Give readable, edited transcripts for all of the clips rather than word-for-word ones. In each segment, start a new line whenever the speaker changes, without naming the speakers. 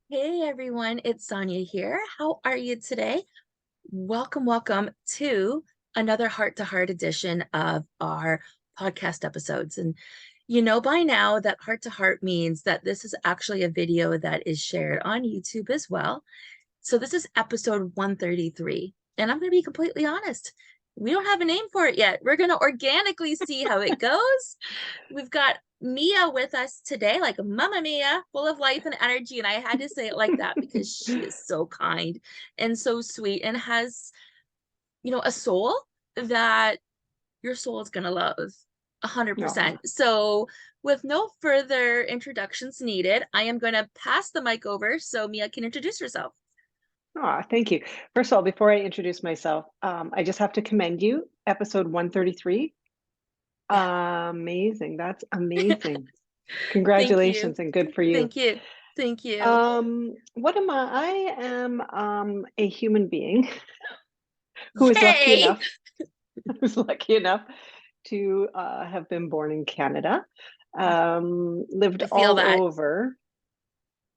Hey everyone, it's Sonia here. How are you today? Welcome to another heart to heart edition of our podcast episodes. And you know by now that heart to heart means that this is actually a video that is shared on YouTube as well. So this is episode 133. And I'm going to be completely honest. We don't have a name for it yet. We're going to organically see how it goes. We've got Mia with us today, like Mama Mia, full of life and energy. And I had to say it like that because she is so kind and so sweet and has, a soul that your soul is going to love
No.
100%. So, with no further introductions needed, I am going to pass the mic over so Mia can introduce herself.
Thank you. First of all, before I introduce myself, I just have to commend you. Episode 133.
Yeah.
Amazing. That's amazing.
Thank you.
Congratulations and good for you.
Thank you. Thank you.
What am I? I am a human being who is lucky
Yay!
enough, who's lucky enough to have been born in Canada. Lived
I feel
all
that.
over.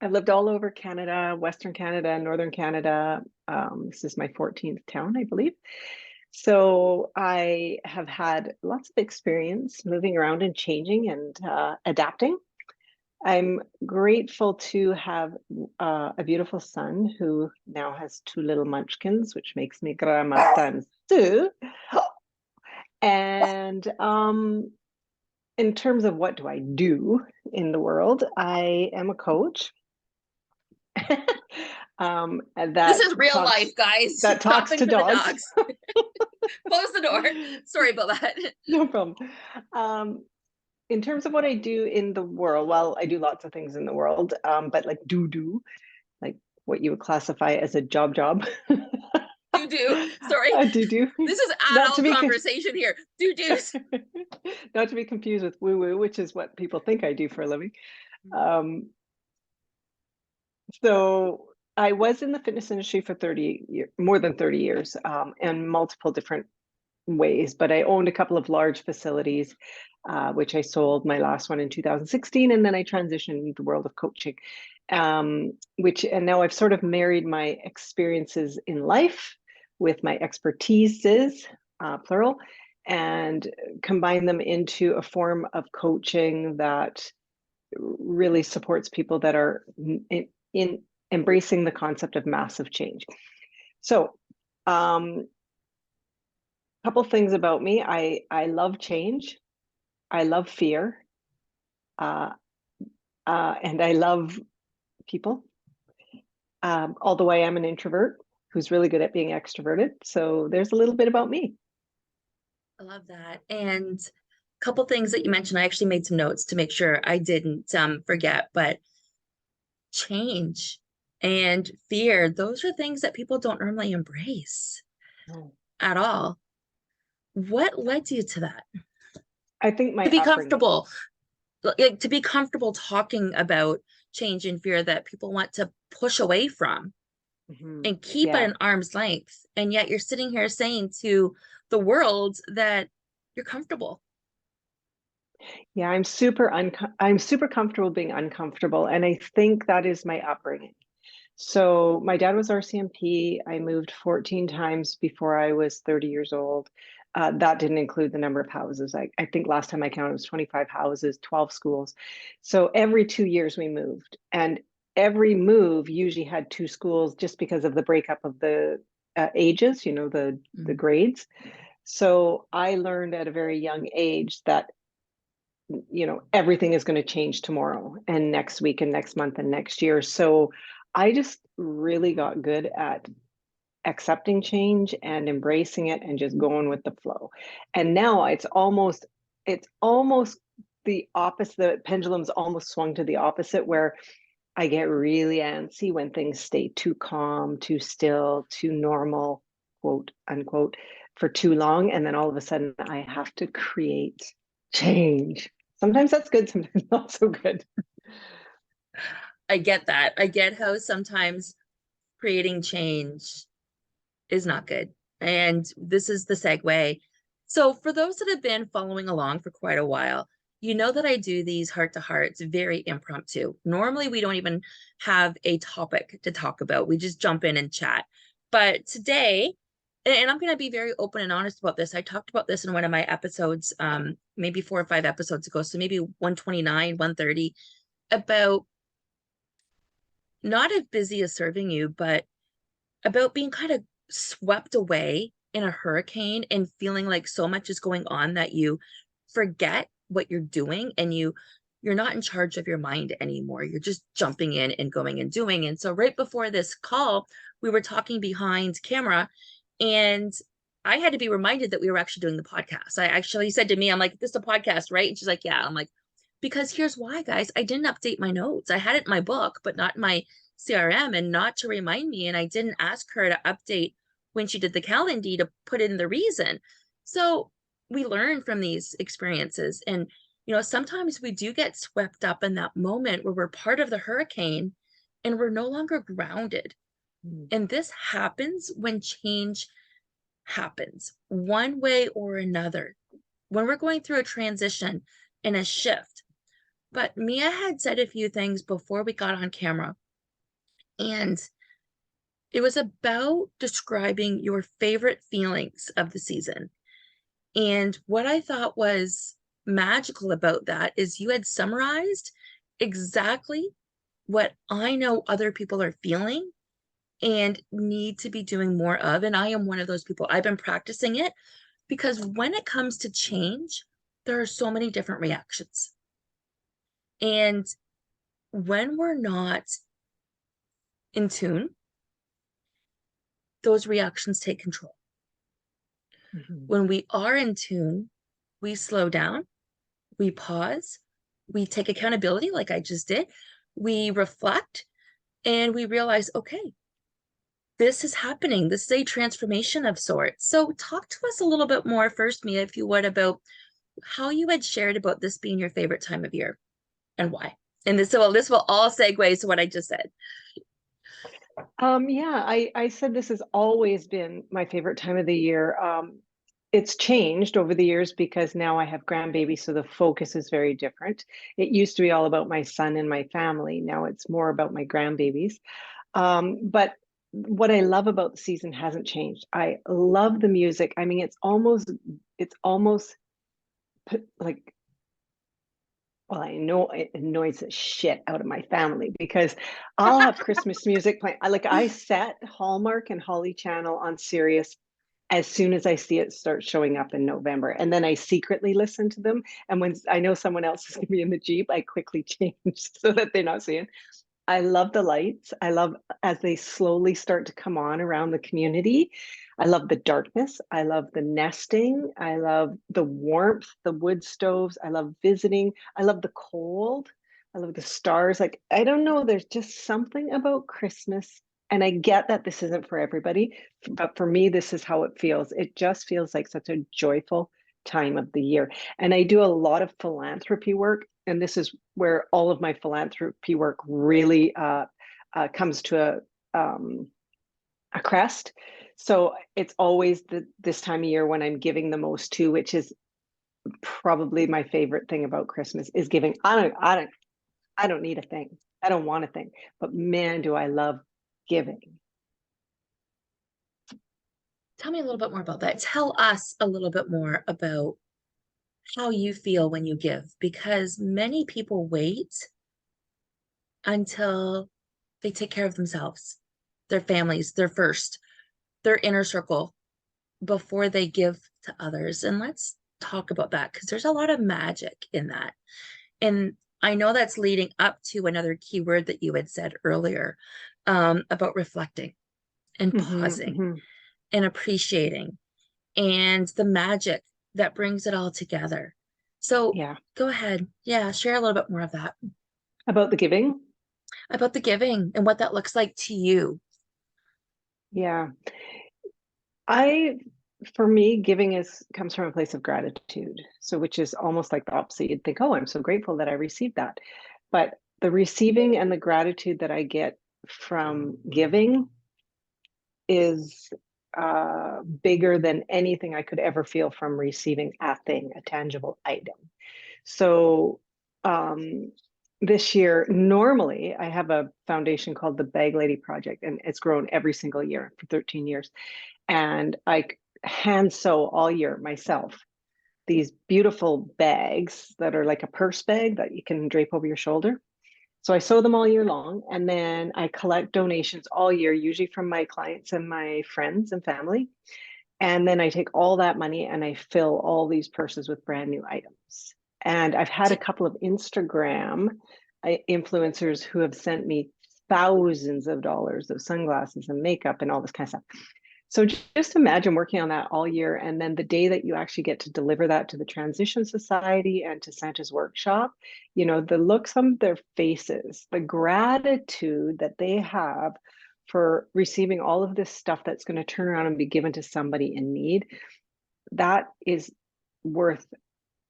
I've lived all over Canada, Western Canada, Northern Canada. This is my 14th town, I believe. So I have had lots of experience moving around and changing and adapting. I'm grateful to have a beautiful son who now has two little munchkins, which makes me grandma times two. And in terms of what do I do in the world, I am a coach. And
This
that
is real life,
talks
guys.
talks
Shopping
to
for the
dogs.
dogs. Close the door. Sorry about that.
No problem. Um, in terms of what I do in the world, well, I do lots of things in the world, but like like what you would classify as a job.
Do. Sorry.
Do.
This is
Not to
adult
be
conversation here. Do's.
not to be confused with woo woo, which is what people think I do for a living. Um, So I was in the fitness industry for 30 years, more than 30 years, in multiple different ways, but I owned a couple of large facilities, which I sold my last one in 2016, and then I transitioned into the world of coaching, and now I've sort of married my experiences in life with my expertises, plural, and combine them into a form of coaching that really supports people that are in embracing the concept of massive change. So, couple things about me. I love change. I love fear, uh, and I love people. Although I am an introvert who's really good at being extroverted, so there's a little bit about me.
I love that. And a couple things that you mentioned, I actually made some notes to make sure I didn't forget, but change and fear, those are things that people don't normally embrace
Oh.
at all. What led you to that?
I think
To
my
be
upbringing.
comfortable, like to be comfortable talking about change and fear that people want to push away from
Mhm.
and keep at
Yeah,
an arm's length. And yet you're sitting here saying to the world that you're comfortable.
yeah. I'm super comfortable being uncomfortable, and I think that is my upbringing. So my dad was RCMP. I moved 14 times before I was 30 years old. That didn't include the number of houses. I think last time I counted it was 25 houses, 12 schools. So every 2 years we moved. And every move usually had two schools just because of the breakup of the ages, the
Mm.
grades. So I learned at a very young age that everything is going to change tomorrow and next week and next month and next year. So I just really got good at accepting change and embracing it and just going with the flow. And now it's almost the opposite. The pendulum's almost swung to the opposite, where I get really antsy when things stay too calm, too still, too normal, quote unquote, for too long. And then all of a sudden I have to create change. Sometimes that's good, sometimes not so good.
I get that. I get how sometimes creating change is not good. And this is the segue. So, for those that have been following along for quite a while, You know that I do these heart to hearts very impromptu. Normally, we don't even have a topic to talk about. We just jump in and chat. But today, and I'm going to be very open and honest about this. I talked about this in one of my episodes, maybe 4 or 5 episodes ago. So maybe 129, 130, about not as busy as serving you, but about being kind of swept away in a hurricane and feeling like so much is going on that you forget what you're doing, and you're not in charge of your mind anymore. You're just jumping in and going and doing. And so right before this call, we were talking behind camera, and I had to be reminded that we were actually doing the podcast. I actually said to me, I'm like, this is a podcast, right? And she's like, yeah. I'm like, because here's why, guys. I didn't update my notes. I had it in my book, but not in my CRM, and not to remind me. And I didn't ask her to update when she did the calendar to put in the reason. So we learn from these experiences. And, sometimes we do get swept up in that moment where we're part of the hurricane and we're no longer grounded.
Mm.
And this happens when change happens one way or another, when we're going through a transition and a shift. But Mia had said a few things before we got on camera, and it was about describing your favorite feelings of the season. And what I thought was magical about that is you had summarized exactly what I know other people are feeling and need to be doing more of. And I am one of those people. I've been practicing it because when it comes to change, there are so many different reactions. And when we're not in tune, those reactions take control.
Mhm.
When we are in tune, we slow down, we pause, we take accountability, like I just did, we reflect, and we realize, okay, this is happening. This is a transformation of sorts. So, talk to us a little bit more first, Mia, if you would, about how you had shared about this being your favorite time of year and why. And this will all segue to what I just said.
Yeah, I said this has always been my favorite time of the year. It's changed over the years because now I have grandbabies, so the focus is very different. It used to be all about my son and my family. Now it's more about my grandbabies. But what I love about the season hasn't changed. I love the music. I mean, it's almost like, well, I know it annoys the shit out of my family because I'll have Christmas music playing. I set Hallmark and Holly Channel on Sirius as soon as I see it start showing up in November. And then I secretly listen to them. And when I know someone else is going to be in the Jeep, I quickly change so that they're not seeing. I love the lights. I love as they slowly start to come on around the community. I love the darkness. I love the nesting. I love the warmth, the wood stoves. I love visiting. I love the cold. I love the stars. Like, I don't know, there's just something about Christmas. And I get that this isn't for everybody, but for me, this is how it feels. It just feels like such a joyful time of the year. And I do a lot of philanthropy work, and this is where all of my philanthropy work really comes to a crest. So it's always this time of year when I'm giving the most to, which is probably my favorite thing about Christmas is giving. I don't need a thing. I don't want a thing, but man, do I love giving.
Tell me a little bit more about that. Tell us a little bit more about how you feel when you give, because many people wait until they take care of themselves, their families, their first, their inner circle before they give to others. And let's talk about that because there's a lot of magic in that. And I know that's leading up to another key word that you had said earlier, about reflecting and
Hmm.
pausing
Hmm.
and appreciating and the magic that brings it all together. So
Yeah.
go ahead. Yeah, share a little bit more of that
About the giving.
about the giving and what that looks like to you.
Yeah. I For me, giving is comes from a place of gratitude. So which is almost like the opposite. You'd think, oh, I'm so grateful that I received that. But the receiving and the gratitude that I get from giving is bigger than anything I could ever feel from receiving a thing, a tangible item. So this year, normally I have a foundation called the Bag Lady Project, and it's grown every single year for 13 years. And I hand sew all year myself these beautiful bags that are like a purse bag that you can drape over your shoulder. So I sew them all year long, and then I collect donations all year, usually from my clients and my friends and family. And then I take all that money and I fill all these purses with brand new items. And I've had a couple of Instagram influencers who have sent me thousands of dollars of sunglasses and makeup and all this kind of stuff. So just imagine working on that all year. And then the day that you actually get to deliver that to the Transition Society and to Santa's workshop, the looks on their faces, the gratitude that they have for receiving all of this stuff that's going to turn around and be given to somebody in need, that is worth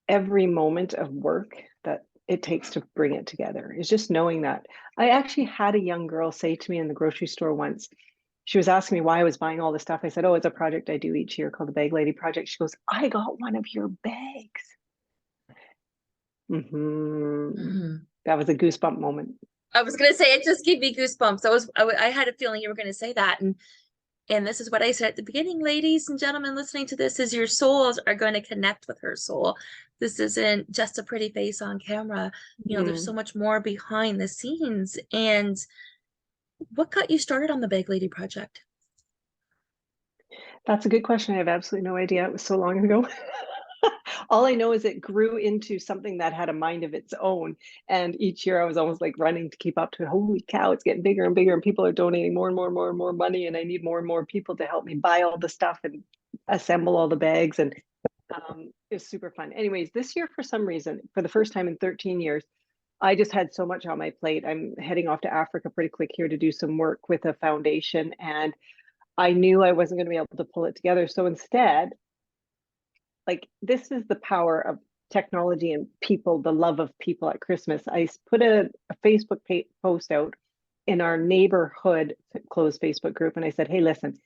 every moment of work that it takes to bring it together. Is just knowing that. I actually had a young girl say to me in the grocery store once, she was asking me why I was buying all this stuff. I said, oh, it's a project I do each year called the Bag Lady Project. She goes, I got one of your bags.
Mhm.
That was a goosebump moment.
I was gonna say it just gave me goosebumps. I had a feeling you were gonna say that, and this is what I said at the beginning, ladies and gentlemen listening to this, is your souls are going to connect with her soul. This isn't just a pretty face on camera. There's so much more behind the scenes. And what got you started on the Big Lady Project?
That's a good question. I have absolutely no idea. It was so long ago. All I know is it grew into something that had a mind of its own. And each year I was almost like running to keep up to it. Holy cow, it's getting bigger and bigger, and people are donating more and more and more and more money. And I need more and more people to help me buy all the stuff and assemble all the bags. And it's super fun. Anyways, this year, for some reason, for the first time in 13 years, I just had so much on my plate. I'm heading off to Africa pretty quick here to do some work with a foundation. And I knew I wasn't going to be able to pull it together. So instead, like, this is the power of technology and people, the love of people at Christmas. I put a Facebook post out in our neighborhood closed Facebook group, and I said, hey, listen,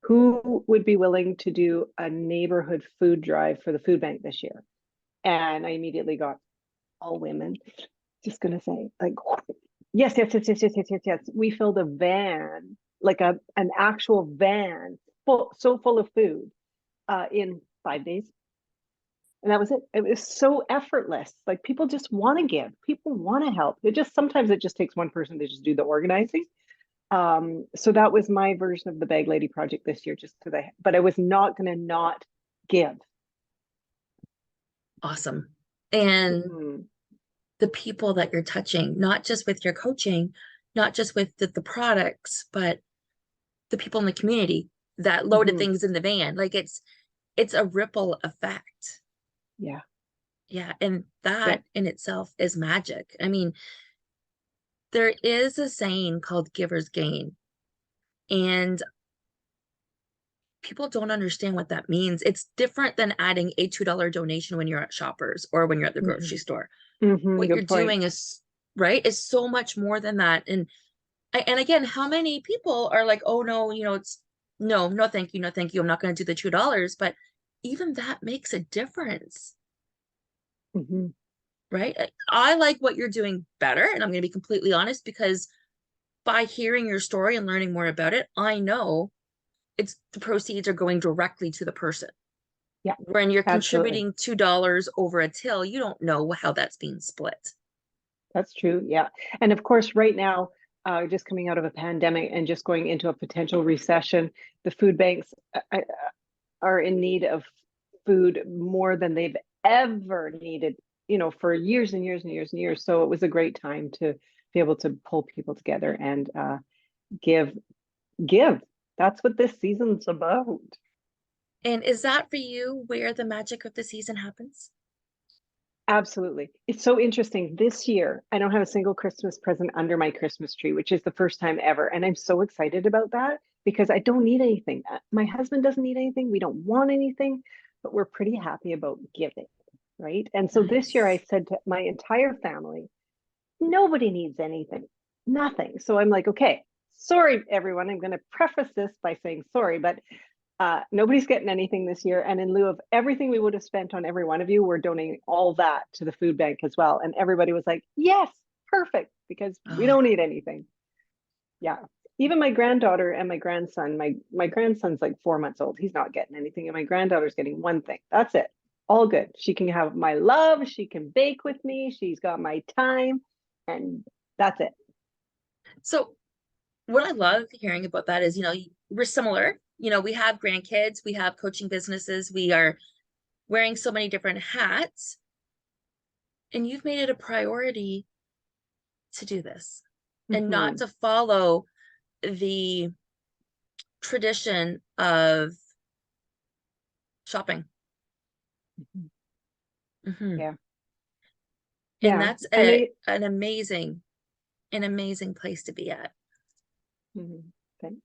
who would be willing to do a neighborhood food drive for the food bank this year? And I immediately got all women. Just gonna say, like, yes, yes, yes, yes, yes, yes, yes, yes. We filled a van, like an actual van, so full of food in 5 days. And that was it. It was so effortless. Like, people just want to give. People want to help. Sometimes it just takes one person to just do the organizing. So that was my version of the Bag Lady Project this year, but I was not going to not give.
Awesome. And
Mm-hmm.
the people that you're touching, not just with your coaching, not just with the products, but the people in the community that loaded
Mm-hmm.
things in the van. Like it's a ripple effect.
Yeah.
Yeah. And
Yeah.
that in itself is magic. I mean, there is a saying called giver's gain, and people don't understand what that means. It's different than adding a $2 donation when you're at Shoppers or when you're at the
Mm-hmm.
grocery store.
Mm-hmm.
What you're
Good point.
doing is right, is so much more than that. And again, how many people are like, oh no, it's no, no, thank you, no, thank you. I'm not going to do the $2. But even that makes a difference,
Mm-hmm.
right? I like what you're doing better. And I'm going to be completely honest, because by hearing your story and learning more about it, I know it's the proceeds are going directly to the person.
Yeah,
When you're
absolutely.
contributing $2 over a till, you don't know how that's being split.
That's true. Yeah. And of course, right now, just coming out of a pandemic and just going into a potential recession, the food banks are in need of food more than they've ever needed, for years and years and years and years. So it was a great time to be able to pull people together and give, give. That's what this season's about.
And is that for you where the magic of the season happens?
Absolutely. It's so interesting. This year, I don't have a single Christmas present under my Christmas tree, which is the first time ever. And I'm so excited about that because I don't need anything. My husband doesn't need anything. We don't want anything, but we're pretty happy about giving, right? And so this year, I
Nice.
said to my entire family, nobody needs anything, nothing. So I'm like, okay, sorry, everyone. I'm going to preface this by saying sorry, but Nobody's getting anything this year. And in lieu of everything we would have spent on every one of you, we're donating all that to the food bank as well. And everybody was like, yes, perfect, because we
Oh,
don't need anything. Yeah. Even my granddaughter and my grandson, my grandson's like 4 months old. He's not getting anything. And my granddaughter's getting one thing. That's it. All good. She can have my love. She can bake with me. She's got my time. And that's it.
so what I love hearing about that is, we're similar. We have grandkids, we have coaching businesses, we are wearing so many different hats, and you've made it a priority to do this and not
Mm-hmm.
to follow the tradition of shopping. Hmm.
Yeah.
And
Yeah.
that's
And they,
an amazing place to be at.
mhm, thanks.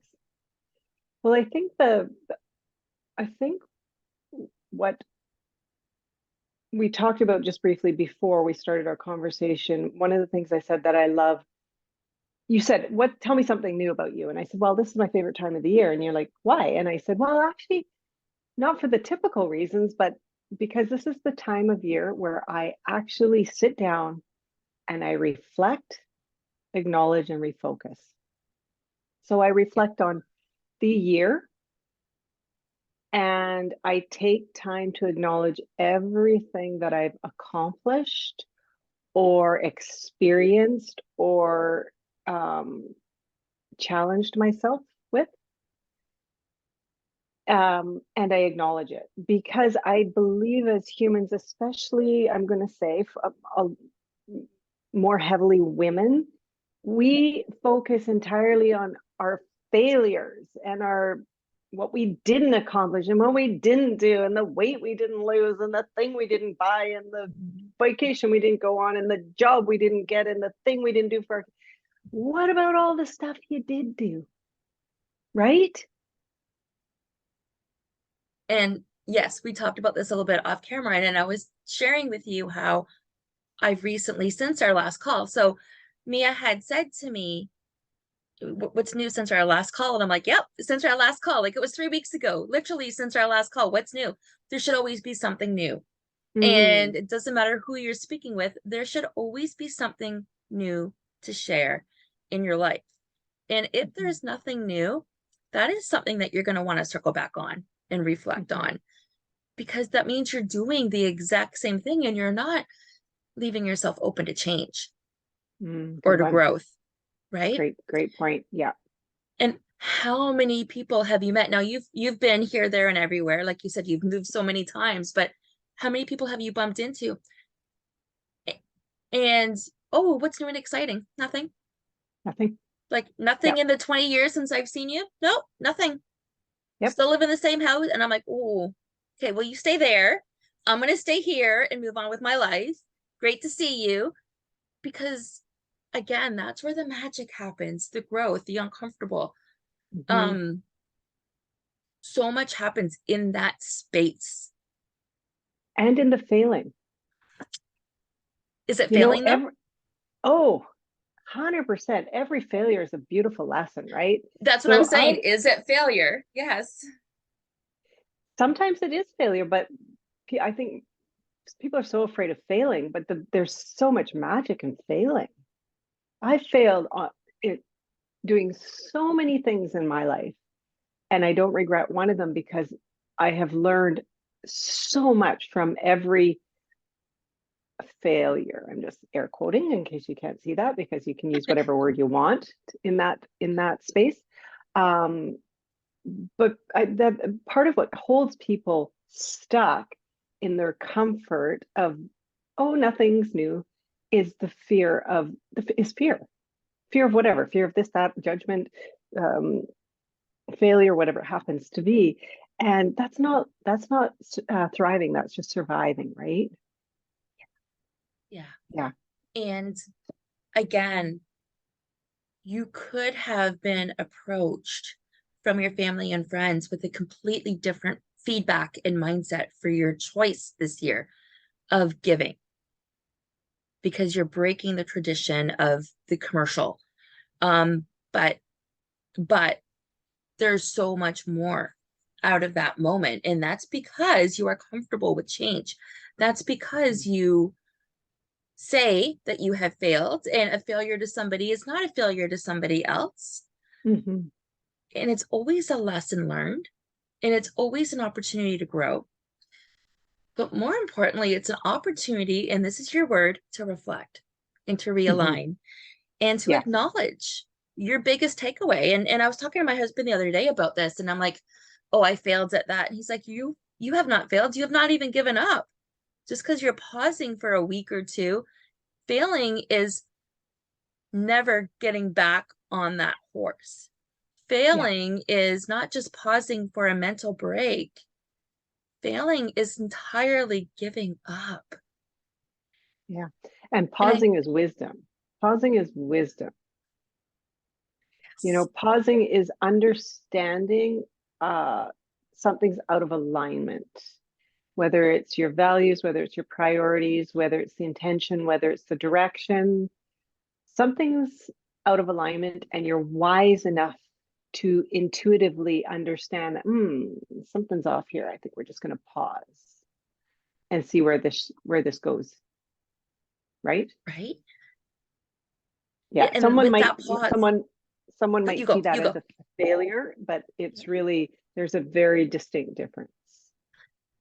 Well, I think what we talked about just briefly before we started our conversation, one of the things I said that I love, you said, what, tell me something new about you. And I said, well, this is my favorite time of the year. And you're like, why? And I said, well, actually, not for the typical reasons, but because this is the time of year where I actually sit down and I reflect, acknowledge, and refocus. So I
Yeah.
reflect on the year and I take time to acknowledge everything that I've accomplished or experienced or um, challenged myself with. And I acknowledge it because I believe as humans, especially I'm going to say more heavily women, we focus entirely on our failures and our what we didn't accomplish and what we didn't do and the weight we didn't lose and the thing we didn't buy and the vacation we didn't go on and the job we didn't get and the thing we didn't do for what about all the stuff you did do, right?
And yes, we talked about this a little bit off camera, and I was sharing with you how I've recently, since our last call. So Mia had said to me, what's new since our last call? And I'm like, yep, since our last call, like it was 3 weeks ago, literally since our last call. What's new? There should always be something new.
Mm-hmm.
And it doesn't matter who you're speaking with, there should always be something new to share in your life. And if
Mm-hmm.
there's nothing new, that is something that you're going to want to circle back on and reflect
Mm-hmm.
on, because that means you're doing the exact same thing and you're not leaving yourself open to change or
Good
to
one.
growth, right?
Great point. Yeah.
And how many people have you met? Now you've been here, there, and everywhere. Like you said, you've moved so many times, but how many people have you bumped into? And oh, what's new and exciting? Nothing.
Nothing.
Like
Yeah.
nothing in the 20 years since I've seen you? Nope, nothing.
Yep.
Still live in the same house. And I'm like, oh, okay, well, you stay there. I'm gonna stay here and move on with my life. Great to see you. Because again, that's where the magic happens, the growth, the uncomfortable.
Mm-hmm.
Um, so much happens in that space.
And in the failing,
Is it failing though?
every, oh, 100%. Every failure is a beautiful lesson, right?
That's what I'm
So
saying. Is it failure? Yes.
sometimes it is failure, but I think people are so afraid of failing, but there's so much magic in failing. I failed on it, doing so many things in my life, and I don't regret one of them because I have learned so much from every failure. I'm just air quoting in case you can't see that because you can use whatever word you want in that space. Um, but that part of what holds people stuck in their comfort of oh nothing's new is the fear of is fear of whatever, fear of this, that, judgment, um, failure, whatever it happens to be. And that's not thriving, that's just surviving, right?
Yeah.
Yeah.
And again, you could have been approached from your family and friends with a completely different feedback and mindset for your choice this year of giving, because you're breaking the tradition of the commercial. Um, but but there's so much more. out of that moment. And that's because you are comfortable with change. That's because you say that you have failed, and a failure to somebody is not a failure to somebody else.
Mm-hmm.
And it's always a lesson learned, and it's always an opportunity to grow. But more importantly, it's an opportunity, and this is your word, to reflect and to
Mm-hmm.
realign and to
Yes.
acknowledge your biggest takeaway. And I was talking to my husband the other day about this, and I'm like, oh, I failed at that. And he's like, you have not failed. You have not even given up. Just because you're pausing for a week or two, failing is never getting back on that horse.
Yeah.
Failing is not just pausing for a mental break. Failing is entirely giving up.
Yeah. And
And I,
pausing is wisdom. Pausing is wisdom.
yes,
Pausing is understanding uh, something's out of alignment, whether it's your values, whether it's your priorities, whether it's the intention, whether it's the direction. Something's out of alignment, and you're wise enough to intuitively understand that something's off here. I think we're just going to pause and see where this goes. Right?
right?
Yeah.
And with that pause,
Someone
you
might see
go,
that
you
as
go.
a failure, but it's really, there's a very distinct difference.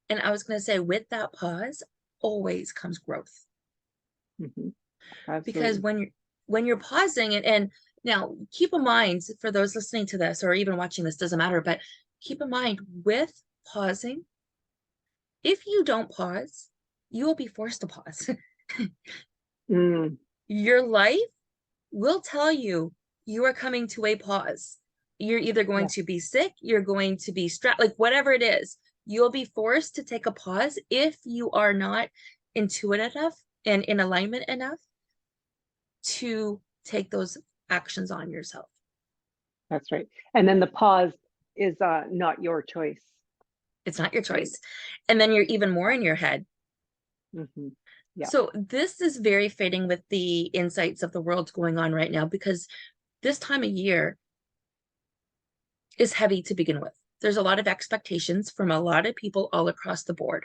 And I was going to say, with that pause, always comes growth.
Hmm.
Because
Absolutely.
when you're pausing, and now keep in mind, for those listening to this or even watching this, doesn't matter, but keep in mind, with pausing, if you don't pause, you will be forced to pause.
Mm,
Your life will tell you you are coming to a pause. You're either going
yes,
to be sick, you're going to be stressed, like whatever it is, you'll be forced to take a pause if you are not intuitive enough and in alignment enough to take those actions on yourself.
that's right. And then the pause is not your choice,
It's not your
right?
choice. And then you're even more in your head.
Hmm. Yeah.
So this is very fitting with the insights of the world going on right now, because this time of year is heavy to begin with. There's a lot of expectations from a lot of people all across the board.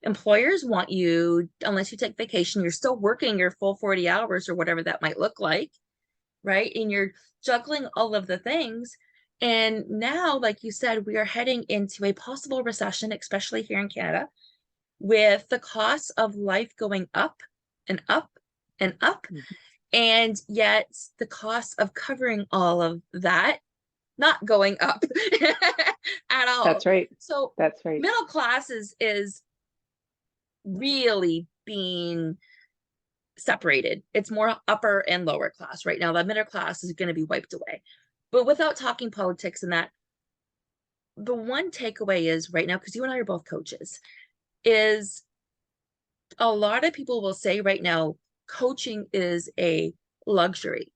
Employers want you, unless you take vacation, you're still working your full 40 hours or whatever that might look like, right? And you're juggling all of the things. And now, like you said, we are heading into a possible recession, especially here in Canada, with the cost of life going up and up and up.
Mhm.
And yet the cost of covering all of that not going up at
That's
all.
right.
So
That's right.
middle class is really being separated. It's more upper and lower class right now. The middle class is going to be wiped away. But without talking politics and that, the one takeaway is right now, because you and I are both coaches, is a lot of people will say right now, coaching is a luxury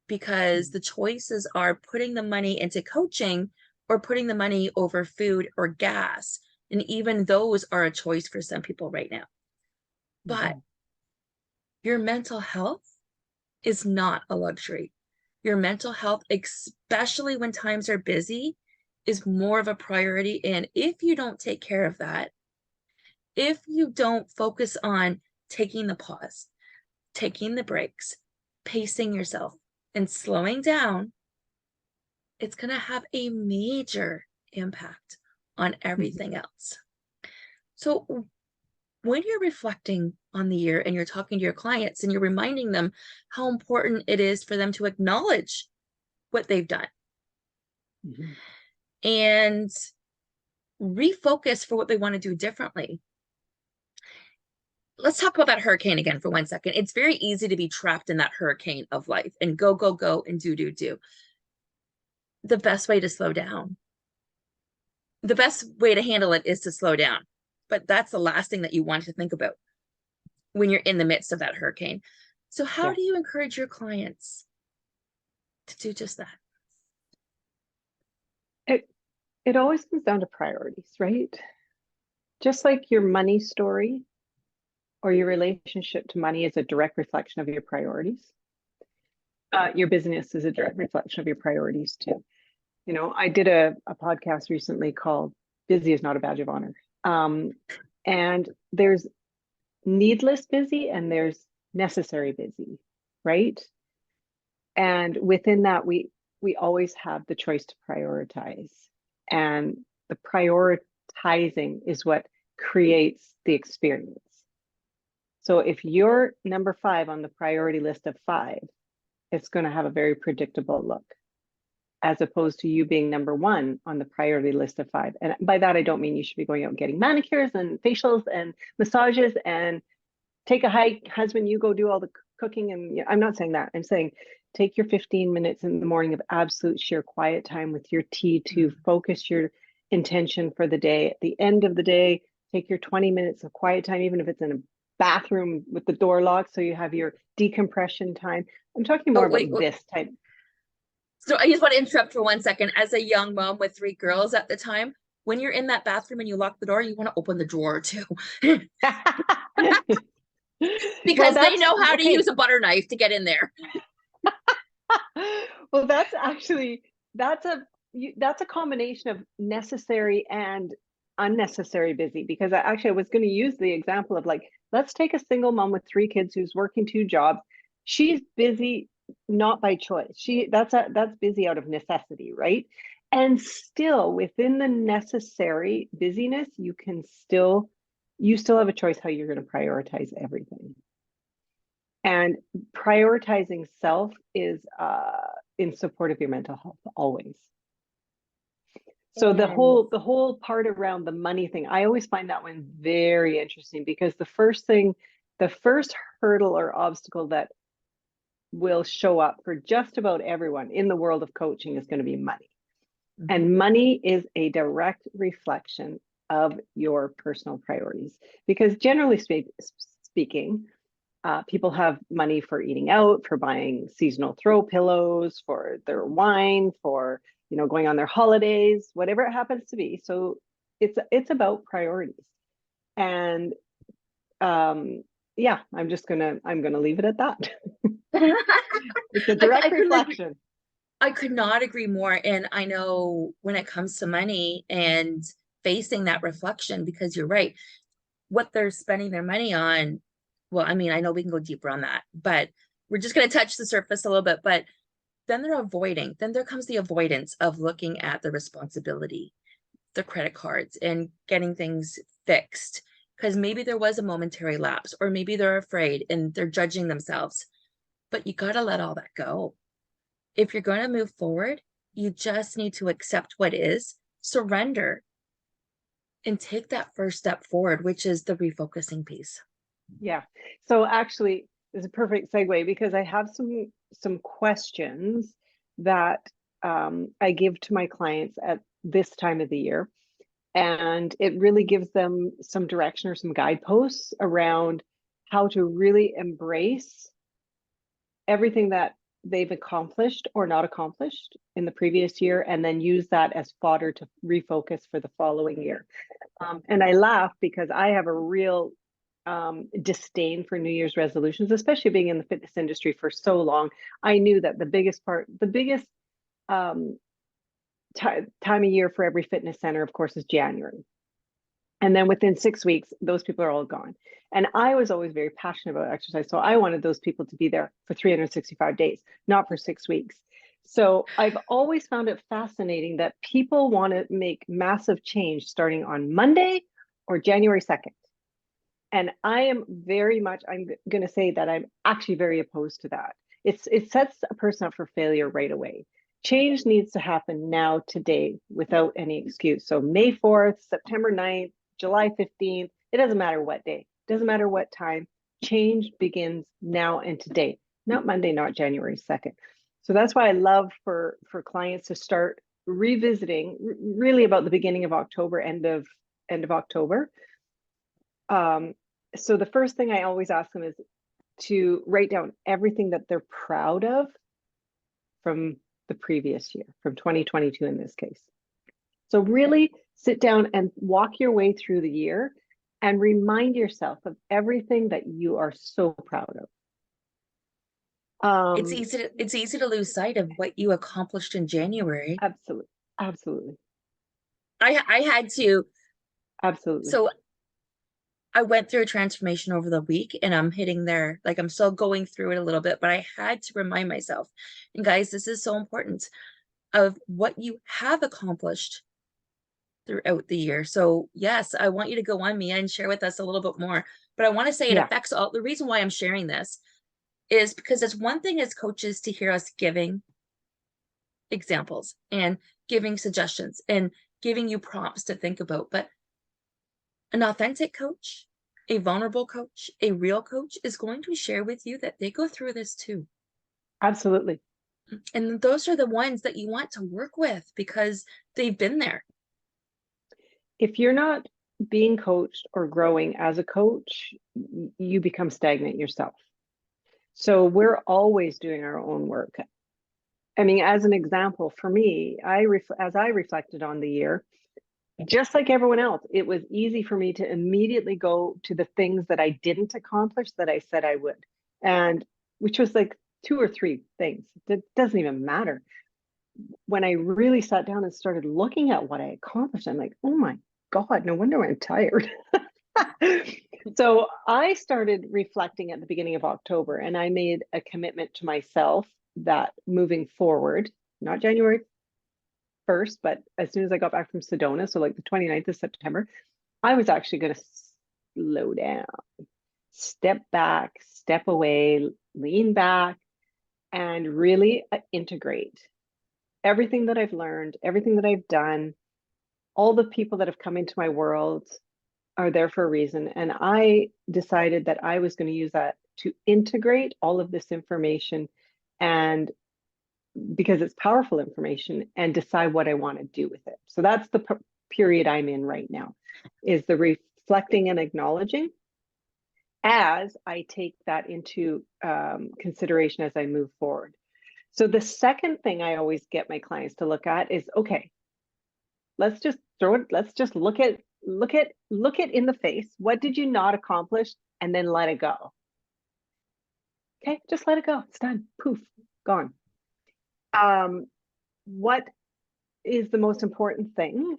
because
Mhm.
the choices are putting the money into coaching or putting the money over food or gas. And even those are a choice for some people right now. But
Mhm.
your mental health is not a luxury. Your mental health, especially when times are busy, is more of a priority. And if you don't take care of that, if you don't focus on taking the pause, taking the breaks, pacing yourself, and slowing down, it's going to have a major impact on
Mhm.
everything else. So, when you're reflecting on the year and you're talking to your clients and you're reminding them how important it is for them to acknowledge what they've done
Mhm.
and refocus for what they want to do differently. Let's talk about that hurricane again for 1 second. It's very easy to be trapped in that hurricane of life and go, go, go, and do, do, do. The best way to slow down, the best way to handle it is to slow down. But that's the last thing that you want to think about when you're in the midst of that hurricane. So, how
Yeah.
do you encourage your clients to do just that?
It it always comes down to priorities, right? Just like your money story or your relationship to money is a direct reflection of your priorities. Your business is a direct reflection of your priorities too. I did a podcast recently called Busy is not a badge of honor. And there's needless busy and there's necessary busy, right? And within that, we always have the choice to prioritize. And the prioritizing is what creates the experience. So if you're number 5 on the priority list of 5, it's going to have a very predictable look, as opposed to you being number 1 on the priority list of 5. And by that, I don't mean you should be going out and getting manicures and facials and massages and take a hike. Husband, you go do all the cooking. And I'm not saying that. I'm saying take your 15 minutes in the morning of absolute sheer quiet time with your tea to focus your intention for the day. At the end of the day, take your 20 minutes of quiet time, even if it's in a bathroom with the door locked, so you have your decompression time. I'm talking more
Oh,
about
wait.
this type.
So I just want to interrupt for 1 second. As a young mom with 3 girls at the time, when you're in that bathroom and you lock the door, you want to open the drawer too.
Well,
Because they
that's
know how to
okay.
use a butter knife to get in there.
Well, that's actually that's a combination of necessary and unnecessary busy, because I was going to use the example of, like, let's take a single mom with 3 kids who's working 2 jobs. She's busy not by choice. That's busy out of necessity, right? And still within the necessary busyness, you still have a choice how you're going to prioritize everything. And prioritizing self is in support of your mental health always. So the
And
whole part around the money thing, I always find that one very interesting, because the first hurdle or obstacle that will show up for just about everyone in the world of coaching is going to be money. And money is a direct reflection of your personal priorities, because generally speaking, people have money for eating out, for buying seasonal throw pillows, for their wine, for going on their holidays, whatever it happens to be. So it's about priorities. And yeah, I'm gonna leave it at that. It's a direct
I couldn't agree.
reflection.
I could not agree more. And I know when it comes to money and facing that reflection, because you're right, what they're spending their money on. Well, I mean, I know we can go deeper on that, but we're just going to touch the surface a little bit. But then then there comes the avoidance of looking at the responsibility, the credit cards, and getting things fixed. Because maybe there was a momentary lapse, or maybe they're afraid and they're judging themselves. But you got to let all that go. If you're going to move forward, you just need to accept what is, surrender, and take that first step forward, which is the refocusing piece.
Yeah. So actually, it's a perfect segue, because I have some questions that I give to my clients at this time of the year, and it really gives them some direction or some guideposts around how to really embrace everything that they've accomplished or not accomplished in the previous year, and then use that as fodder to refocus for the following year. And I laugh because I have a real disdain for New Year's resolutions, especially being in the fitness industry for so long. I knew that the biggest um, time of year for every fitness center, of course, is January. And then within 6 weeks, those people are all gone. And I was always very passionate about exercise. So I wanted those people to be there for 365 days, not for 6 weeks. So I've always found it fascinating that people want to make massive change starting on Monday or January 2nd. And I'm going to say that I'm actually very opposed to that. It sets a person up for failure right away. Change needs to happen now, today, without any excuse. So May 4th, September 9th, July 15th, it doesn't matter what day, it doesn't matter what time. Change begins now and today, not Monday, not January 2nd. So that's why I love for clients to start revisiting really about the beginning of October, end of October. So the first thing I always ask them is to write down everything that they're proud of from the previous year, from 2022 in this case. So really sit down and walk your way through the year and remind yourself of everything that you are so proud of.
It's easy to lose sight of what you accomplished in January.
Absolutely. Absolutely.
I had to.
Absolutely.
So I went through a transformation over the week and I'm hitting there. Like I'm still going through it a little bit, but I had to remind myself. And guys, this is so important of what you have accomplished throughout the year. So, yes, I want you to go on, Mia, and share with us a little bit more. But I want to say it
Yeah,
affects all. The reason why I'm sharing this is because it's one thing as coaches to hear us giving examples and giving suggestions and giving you prompts to think about. But an authentic coach, a vulnerable coach, a real coach is going to share with you that they go through this too.
absolutely.
And those are the ones that you want to work with because they've been there.
If you're not being coached or growing as a coach, you become stagnant yourself. So we're always doing our own work. I mean, as an example, for me, as I reflected on the year, just like everyone else, it was easy for me to immediately go to the things that I didn't accomplish that I said I would, and which was like two or three things. It doesn't even matter. When I really sat down and started looking at what I accomplished, I'm like, oh my God, no wonder I'm tired. So I started reflecting at the beginning of October, and I made a commitment to myself that moving forward, not January 1st, but as soon as I got back from Sedona, so like the 29th of September, I was actually going to slow down, step back, step away, lean back, and really integrate everything that I've learned, everything that I've done, all the people that have come into my world are there for a reason. And I decided that I was going to use that to integrate all of this information, and because it's powerful information, and decide what I want to do with it. So that's the period I'm in right now, is the reflecting and acknowledging as I take that into consideration as I move forward. So the second thing I always get my clients to look at is, okay, let's just look it in the face. What did you not accomplish? And then let it go. Okay, just let it go. It's done. Poof, gone. Um, what is the most important thing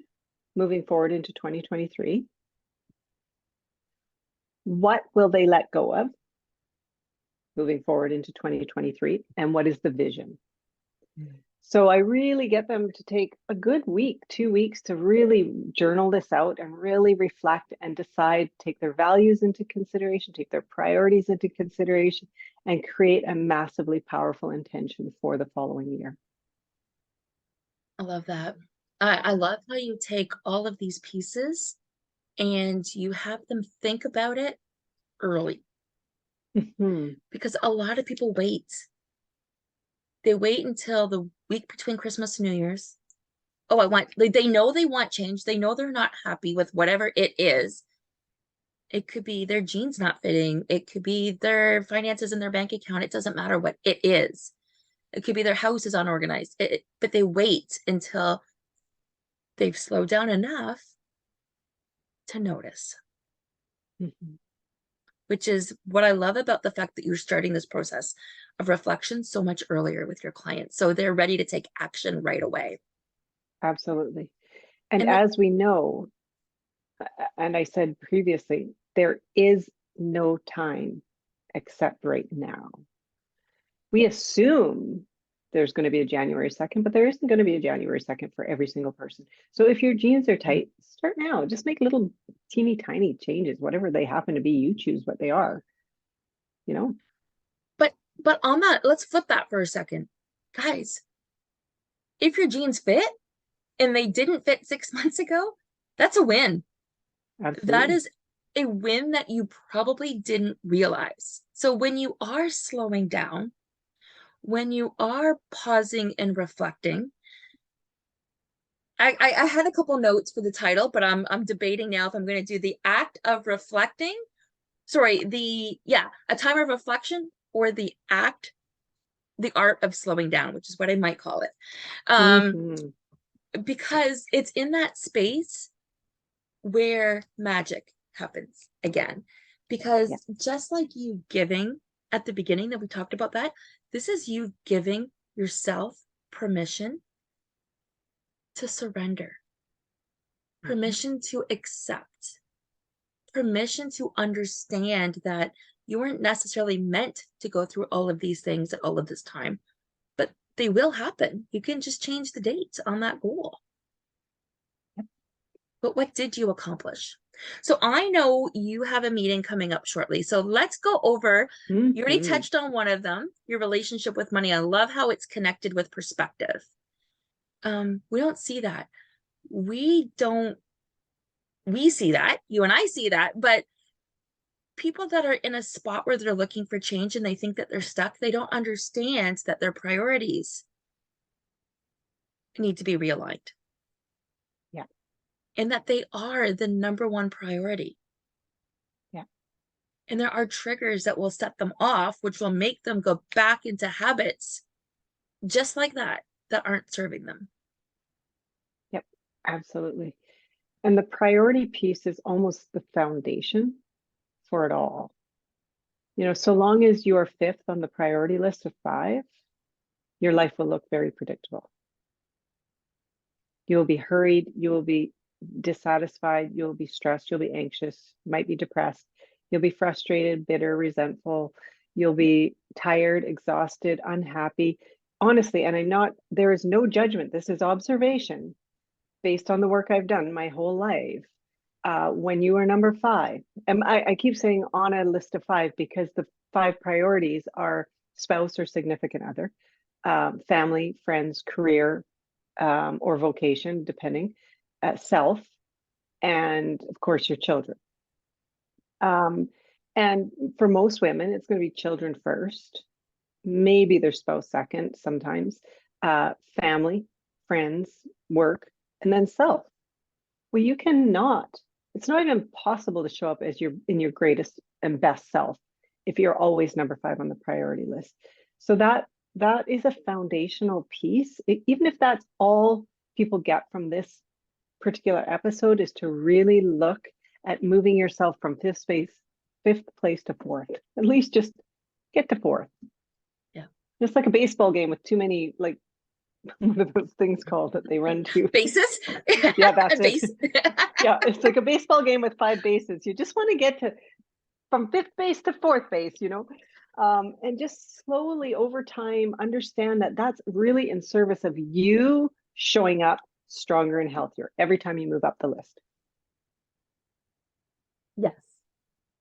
moving forward into 2023? What will they let go of moving forward into 2023? And what is the vision? So I really get them to take a good week, 2 weeks, to really journal this out and really reflect and decide, take their values into consideration, take their priorities into consideration, and create a massively powerful intention for the following year.
I love that. I love how you take all of these pieces and you have them think about it early
Mhm.
because a lot of people wait. They wait until the week between Christmas and New Year's. Oh, they know they want change. They know they're not happy with whatever it is. It could be their jeans not fitting. It could be their finances in their bank account. It doesn't matter what it is. It could be their house is unorganized. But they wait until they've slowed down enough to notice,
Mhm.
which is what I love about the fact that you're starting this process of reflection so much earlier with your clients. So they're ready to take action right away.
Absolutely. And
And
as we know, and I said previously, there is no time except right now. We assume there's going to be a January 2nd, but there isn't going to be a January 2nd for every single person. So if your jeans are tight, start now. Just make little teeny tiny changes, whatever they happen to be. You choose what they are, you know?
but on that, let's flip that for a second. Guys, if your jeans fit and they didn't fit 6 months ago, that's a win. That
Absolutely.
is a win that you probably didn't realize. So when you are slowing down, when you are pausing and reflecting, I had a couple notes for the title, but I'm debating now if I'm going to do the act of reflecting. Sorry, a time of reflection or the art of slowing down, which is what I might call it.
Mhm.
Because it's in that space where magic happens again.
Yeah.
Because just like you giving at the beginning that we talked about that, this is you giving yourself permission to surrender.
Mhm.
permission to accept, permission to understand that you weren't necessarily meant to go through all of these things at all of this time, but they will happen. You can just change the date on that goal. But what did you accomplish? So I know you have a meeting coming up shortly. So let's go over. You already
Mhm.
touched on one of them, your relationship with money. I love how it's connected with perspective. We don't see that. We don't, we see that, you and I see that, but people that are in a spot where they're looking for change and they think that they're stuck, they don't understand that their priorities need to be realigned
Yeah.
and that they are the number one priority.
Yeah.
And there are triggers that will set them off, which will make them go back into habits just like that, that aren't serving them.
Yep. Absolutely. And the priority piece is almost the foundation for it all. So long as you're fifth on the priority list of five, your life will look very predictable. You will be hurried, you will be dissatisfied, you'll be stressed, you'll be anxious, might be depressed, you'll be frustrated, bitter, resentful, you'll be tired, exhausted, unhappy. Honestly, and there is no judgment. This is observation based on the work I've done my whole life. When you are number five, and I keep saying on a list of five because the five priorities are spouse or significant other, family, friends, career, or vocation, depending, self, and of course your children. Um, and for most women, it's going to be children first, maybe their spouse second, sometimes, family, friends, work, and then self. Well, you cannot, it's not even possible to show up as your greatest and best self if you're always number five on the priority list. So that is a foundational piece. Even if that's all people get from this particular episode, is to really look at moving yourself from fifth place to fourth. At least just get to fourth.
Yeah.
Just like a baseball game with too many, like, what are those things called that they run to?
Bases.
Yeah, that's it.
Base.
Yeah, it's like a baseball game with five bases. You just want to get to from fifth base to fourth base. And just slowly over time understand that that's really in service of you showing up stronger and healthier every time you move up the list.
Yes.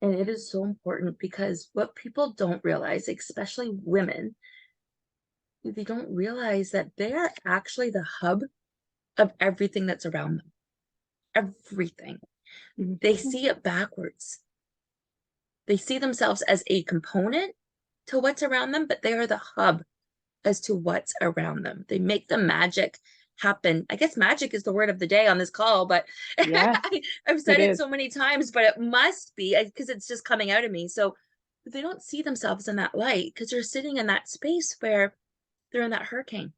And it is so important because what people don't realize, especially women, they don't realize that they're actually the hub of everything that's around them. Everything. They
Mhm.
see it backwards. They see themselves as a component to what's around them, but they are the hub as to what's around them. They make the magic happen. I guess magic is the word of the day on this call, but
Yes,
I've
it
said it
is.
so many times, but it must be because it's just coming out of me. So they don't see themselves in that light because they're sitting in that space where they're in that hurricane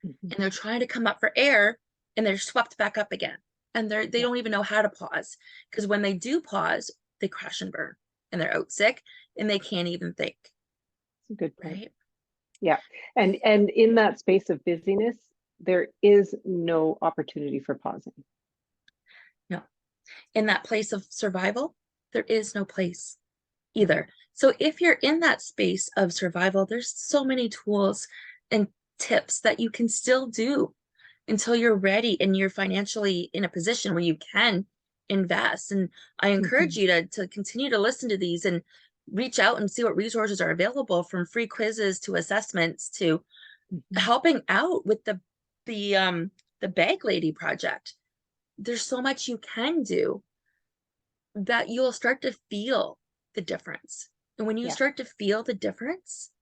Mhm.
and they're trying to come up for air and they're swept back up again. And they
Yeah,
don't even know how to pause because when they do pause, they crash and burn and they're out sick and they can't even think,
it's a good point.
right?
Yeah. And in that space of busyness, there is no opportunity for pausing.
No. In that place of survival, there is no place
Mhm.
either. So if you're in that space of survival, there's so many tools and tips that you can still do until you're ready and you're financially in a position where you can invest. And I encourage
Mhm.
you to continue to listen to these and reach out and see what resources are available, from free quizzes to assessments to
Mhm.
helping out with the the bag lady project. There's so much you can do that you'll start to feel the difference. And when you
Yeah,
start to feel the difference,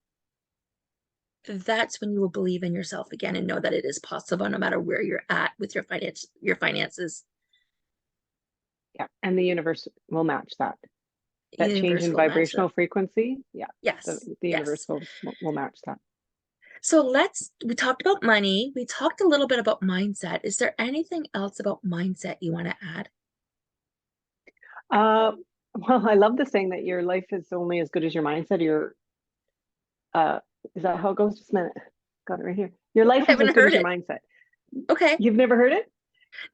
that's when you will believe in yourself again and know that it is possible no matter where you're at with your finances.
yeah. And the universe will match that.
The
That change
universe
in
will match
vibrational
that.
frequency, yeah, the,
Yes.
the universe
Yes.
will match that.
So we talked about money. We talked a little bit about mindset. Is there anything else about mindset you want to add?
Uh, well, I love the saying that your life is only as good as your mindset. Uh, is that how it goes? Just a minute. Got it right here. Your
I
life is as
haven't
good
heard
as your
it.
mindset.
Okay.
You've never heard it?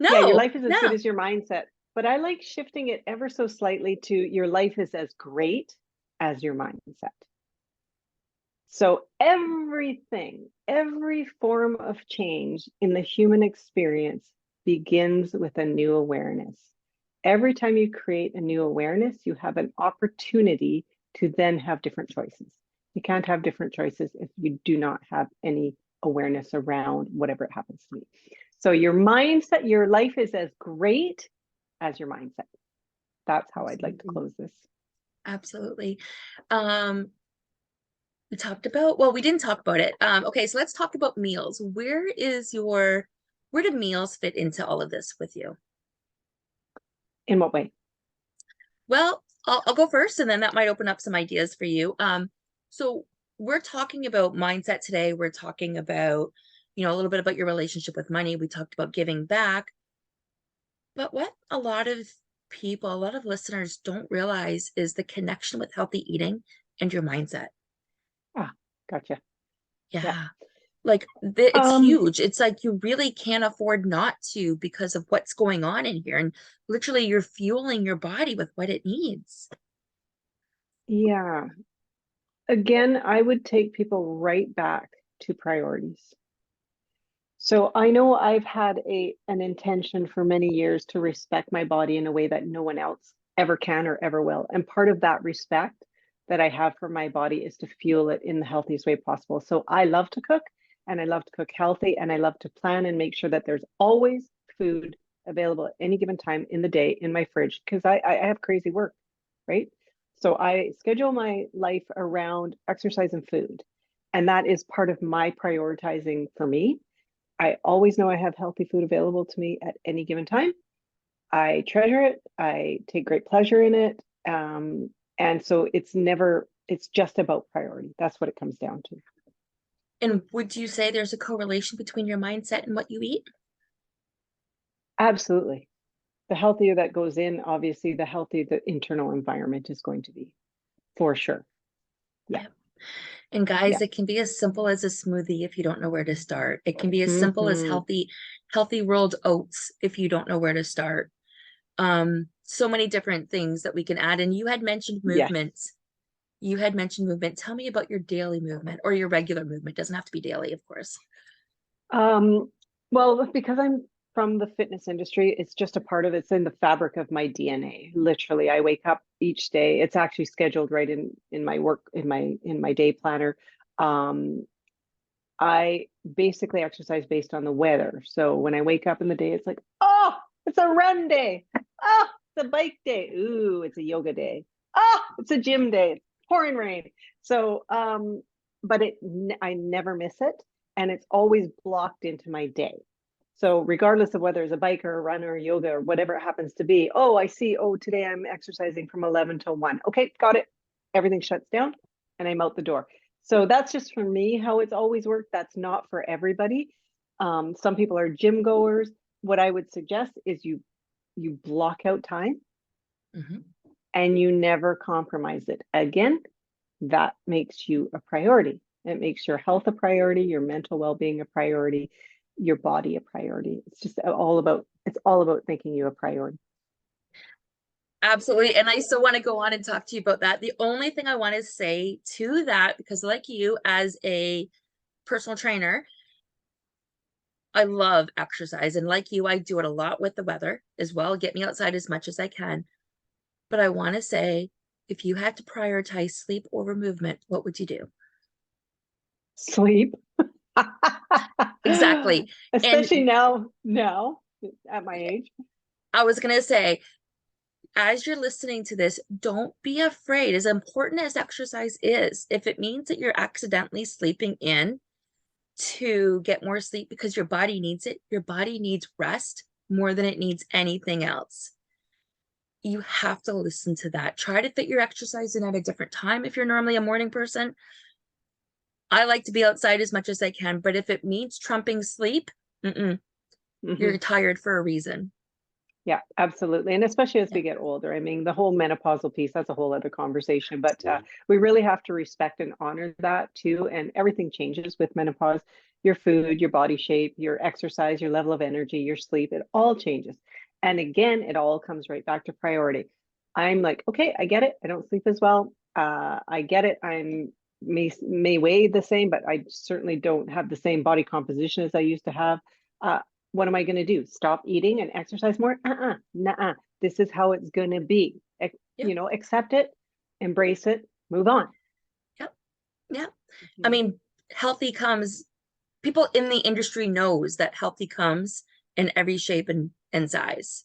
Yeah, your
No,
life is as good
no.
as your mindset. But I like shifting it ever so slightly to your life is as great as your mindset. So everything, every form of change in the human experience begins with a new awareness. Every time you create a new awareness, you have an opportunity to then have different choices. You can't have different choices if you do not have any awareness around whatever it happens to be. So your mindset, your life is as great as your mindset. That's how I'd like to
Absolutely.
close this.
Absolutely. Um, we talked about, well, we didn't talk about it. Okay, so let's talk about meals. Where do meals fit into all of this with you?
In what way?
Well, I'll go first, and then that might open up some ideas for you. So we're talking about mindset today. We're talking about, a little bit about your relationship with money. We talked about giving back. But what a lot of people, a lot of listeners don't realize is the connection with healthy eating and your mindset.
Ah, gotcha. Yeah.
Yeah. Like it's
Um,
huge. It's like you really can't afford not to because of what's going on in here. And literally you're fueling your body with what it needs.
yeah. Again, I would take people right back to priorities. So I know I've had an intention for many years to respect my body in a way that no one else ever can or ever will. And part of that respect that I have for my body is to fuel it in the healthiest way possible. So I love to cook and I love to cook healthy and I love to plan and make sure that there's always food available at any given time in the day in my fridge because I have crazy work, right? So I schedule my life around exercise and food. And that is part of my prioritizing for me. I always know I have healthy food available to me at any given time. I treasure it. I take great pleasure in it. And so it's just about priority. That's what it comes down to.
And would you say there's a correlation between your mindset and what you eat?
Absolutely. The healthier that goes in, obviously, the healthier the internal environment is going to be, for sure. Yeah.
Yeah. And guys,
Yeah.
it can be as simple as a smoothie if you don't know where to start. It can be as simple as
Mm-hmm.
healthy rolled oats if you don't know where to start. So many different things that we can add. And you had mentioned
Yes.
movement. You had mentioned movement. Tell me about your daily movement or your regular movement. Doesn't have to be daily, of course.
Um, well, because I'm from the fitness industry, it's just a part of it's in the fabric of my DNA. Literally, I wake up each day. It's actually scheduled right in my work in my day planner. Um, I basically exercise based on the weather. So when I wake up in the day, it's like, oh, it's a run day. Oh, it's a bike day. Ooh, it's a yoga day. Oh, it's a gym day. It's pouring rain. So, but I never miss it, and it's always blocked into my day. So regardless of whether it's a bike or a run or yoga or whatever it happens to be, oh, I see. Oh, today I'm exercising from 11 till 1. Okay, got it. Everything shuts down, and I'm out the door. So that's just for me how it's always worked. That's not for everybody. Some people are gym goers. What I would suggest is you block out time
Mhm.
and you never compromise it. Again, that makes you a priority. It makes your health a priority, your mental well-being a priority, your body a priority. It's all about making you a priority.
Absolutely. And I still want to go on and talk to you about that. The only thing I want to say to that, because like you, as a personal trainer, I love exercise. And like you, I do it a lot with the weather as well. Get me outside as much as I can. But I want to say, if you had to prioritize sleep over movement, what would you do?
Sleep.
Exactly.
Especially
And
now at my age.
I was going to say, as you're listening to this, don't be afraid. As important as exercise is, if it means that you're accidentally sleeping in to get more sleep because your body needs it, your body needs rest more than it needs anything else. You have to listen to that. Try to fit your exercise in at a different time if you're normally a morning person. I like to be outside as much as I can, but if it means trumping sleep,
Mm-hmm.
you're tired for a reason.
Yeah, absolutely. And especially as
Yeah.
we get older. I mean, the whole menopausal piece, that's a whole other conversation, but
Yeah.
we really have to respect and honor that too. And everything changes with menopause. Your food, your body shape, your exercise, your level of energy, your sleep, it all changes. And again, it all comes right back to priority. I'm like, okay, I get it. I don't sleep as well. I get it. I'm may weigh the same, but I certainly don't have the same body composition as I used to have. Uh, what am I going to do? Stop eating and exercise more? Nuh-uh. This is how it's going to be.
Yeah.
Accept it, embrace it, move on.
Yep. Yeah. I
Mhm.
mean, healthy comes, people in the industry knows that healthy comes in every shape and size.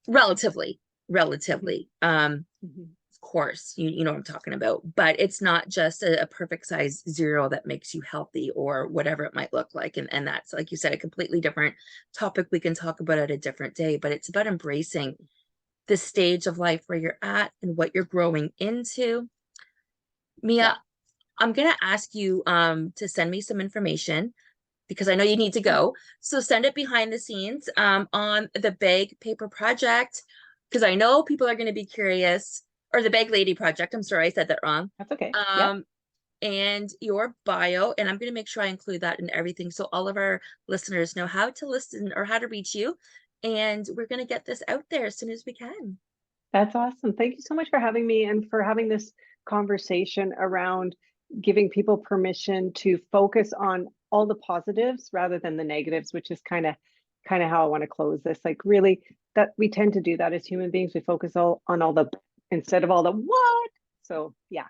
Relatively,
Mhm.
relatively.
Mhm.
Of course, you know what I'm talking about, but it's not just a perfect size zero that makes you healthy or whatever it might look like. And that's, like you said, a completely different topic we can talk about at a different day, but it's about embracing the stage of life where you're at and what you're growing into.
Yeah.
Mia, I'm gonna ask you to send me some information because I know you need to
Okay.
go. So send it behind the scenes on the bag paper project because I know people are going to be curious, or the bag lady project. I'm sorry, I said that wrong.
That's okay. Yep.
Um, and your bio, and I'm going to make sure I include that in everything so all of our listeners know how to listen or how to reach you. And we're going to get this out there as soon as we can.
That's awesome. Thank you so much for having me and for having this conversation around giving people permission to focus on all the positives rather than the negatives, which is kind of how I want to close this. Like really that we tend to do that as human beings. We focus on all the instead of all the what. So yeah.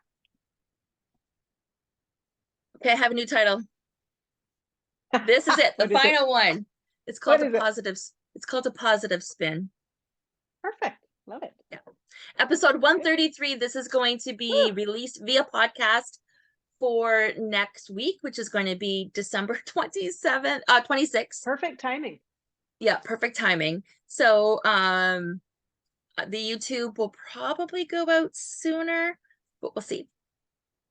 Okay, I have a new title. This is it, the
What is it?
final one. It's
What
called a
is it?
positive. It's called a positive spin.
Perfect. Love it.
Yeah. Episode
Good.
133. This is going to be
Woo.
released via podcast for next week, which is going to be December 27th, 26th.
Perfect timing.
Yeah, perfect timing. So the YouTube will probably go out sooner, but we'll see.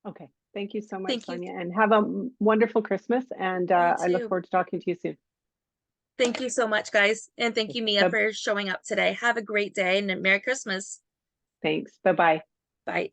Okay. Thank you so much,
Thank you.
Sonia, and have a wonderful Christmas. And
You
I look
too.
forward to talking to you soon.
Thank you so much, guys. And thank you, Mia,
Bye.
for showing up today. Have a great day and Merry Christmas.
Thanks. Bye bye.
Bye.